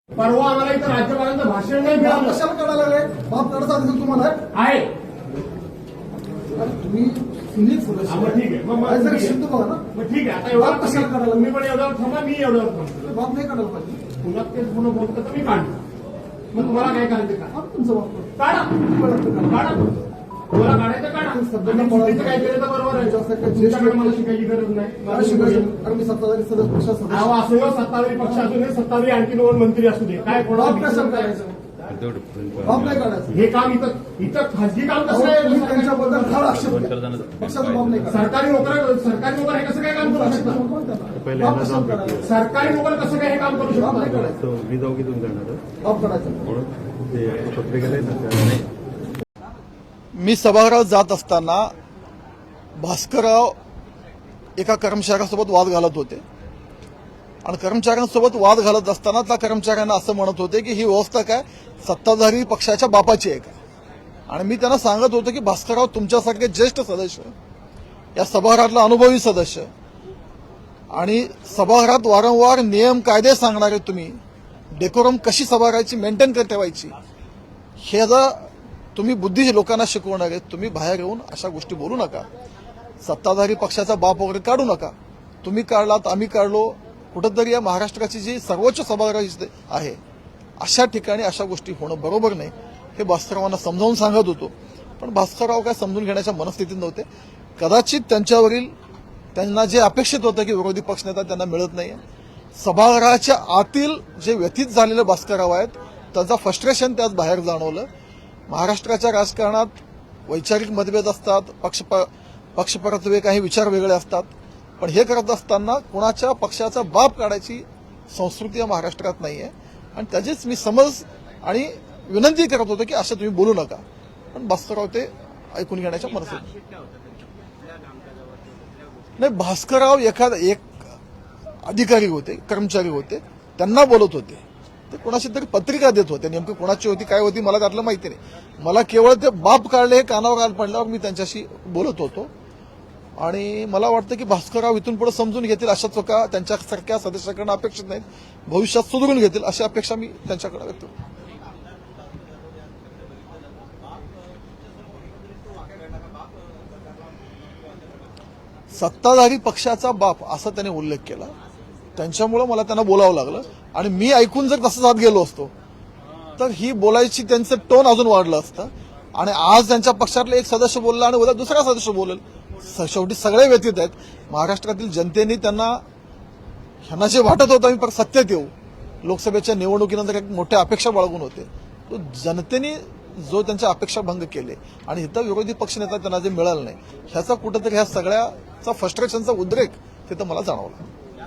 परवा आम्हाला इथं राज्यपालांचं भाषण नाही मिळालं. कशाला करायला लागले? बाप काढायचा अधिकार तुम्हाला आहे? आहे. तुम्ही सुनील सदस्य मग ठीक आहे. मग जरा शिंदे बघा ना. मग ठीक आहे. आता एवढा बाप कशाला काढायला तुम्ही पण एवढ्यावर थांबा, मी एवढ्यावर थांबतो. बाप नाही काढायला पाहिजे. पुन्हा तेच पुन्हा बोलतो तर मी काढतो. मग तुम्हाला काय करायचं का? बाप तुमचा बाप काढा. काढा. तुम्हाला काढायचं काढा. सध्या चुकीचं काय केलं तर बरोबर आहे. तुमच्याकडे मला शिकायची गरज नाही. काय शिकायचं? कारण मी सत्ताधारी सदस्य पक्षाचा सदस्य अहो, असं हो, सत्ताधारी पक्ष असू दे, सत्ताधारी आणखी दोन मंत्री असू दे, काय बाप कशाला कोणाला काढायचं? बाप नाही काढायचं. हे काम इथं खाजगी काम कसं तुम्ही आहे? त्यांच्याबद्दल फार आक्षेप घ्या. पक्षाचा बाप नाही काढायचा. सरकारी नोकर हे कसं काय काम करू शकतात? बाप कशाला काढायचा? सरकारी नोकर कसं काय हे काम करू बाप नाही शकतात? काढायचं. मी जाऊ की तुम्ही करणार बाप काढायचा. ते पत्रिकेला आहे ना. मी सभागृहात जात असताना भास्करराव एका कर्मचाऱ्यासोबत वाद घालत होते आणि कर्मचाऱ्यांसोबत वाद घालत असताना त्या कर्मचाऱ्यांना असं म्हणत होते की ही व्यवस्था काय सत्ताधारी पक्षाच्या बापाची आहे का. आणि मी त्यांना सांगत होतो की भास्करराव तुमच्यासारखे ज्येष्ठ सदस्य, या सभागृहातला अनुभवी सदस्य आणि सभागृहात वारंवार नियम कायदे सांगणारे तुम्ही, डेकोरम कशी सभागृहाची मेंटेन करत ठेवायची हे जर तुम्ही बुद्धी लोकांना शिकवणार आहेत, तुम्ही बाहेर येऊन अशा गोष्टी बोलू नका. सत्ताधारी पक्षाचा बाप वगैरे काढू नका. तुम्ही काढलात, आम्ही काढलो, कुठंतरी या महाराष्ट्राची जी सर्वोच्च सभागृह आहे अशा ठिकाणी अशा गोष्टी होणं बरोबर नाही हे भास्कररावांना समजावून सांगत होतो. पण भास्करराव काय समजून घेण्याच्या मनस्थितीत नव्हते. कदाचित त्यांना जे अपेक्षित होतं की विरोधी पक्षनेता त्यांना मिळत नाही. सभागृहाच्या आतील जे व्यथित झालेले भास्करराव आहेत त्यांचा फ्रस्ट्रेशन त्यात बाहेर जाणवलं. महाराष्ट्राच्या राजकारणात वैचारिक मतभेद असतात, पक्षपरत्वे काही विचार वेगळे असतात, पण हे करत असताना कोणाच्या पक्षाचा बाप काढायची संस्कृती या महाराष्ट्रात नाहीये. आणि त्याचीच मी समज आणि विनंती करत होतो की असं तुम्ही बोलू नका. पण भास्करराव ते ऐकून घेण्याच्या मनस्थितीत नाही. भास्करराव एक अधिकारी होते, कर्मचारी होते, त्यांना बोलत होते. ते कोणाशी तरी पत्रिका देत होते. नेमकं कोणाची होती काय होती मला त्यातलं माहिती नाही. मला केवळ ते बाप काढले हे कानावर पडल्यावर मी त्यांच्याशी बोलत होतो. आणि मला वाटतं की भास्करराव इथून पुढे समजून घेतील अशा चुका त्यांच्यासारख्या सदस्याकडनं अपेक्षित नाहीत. भविष्यात सुधारून घेतील अशी अपेक्षा मी त्यांच्याकडे व्यक्त करतो. सत्ताधारी पक्षाचा बाप असा त्याने उल्लेख केला. त्यांच्यामुळे मला त्यांना बोलावं लागलं आणि मी ऐकून जर तसं जात गेलो असतो तर ही बोलायची त्यांचं टोन अजून वाढलं असतं. आणि आज त्यांच्या पक्षातला एक सदस्य बोलला आणि उद्या दुसरा सदस्य बोलेल. शेवटी सगळे व्यथित आहेत. महाराष्ट्रातील जनतेने ह्यांना जे वाटत होतं आम्ही परत सत्तेत येऊ, लोकसभेच्या निवडणुकीनंतर एक मोठ्या अपेक्षा बाळगून होते, तो जनतेने जो त्यांच्या अपेक्षा भंग केले आणि इथं विरोधी पक्षनेता त्यांना जे मिळालं नाही ह्याचा कुठंतरी ह्या सगळ्याचा फ्रस्ट्रेशनचा उद्रेक तिथं मला जाणवला.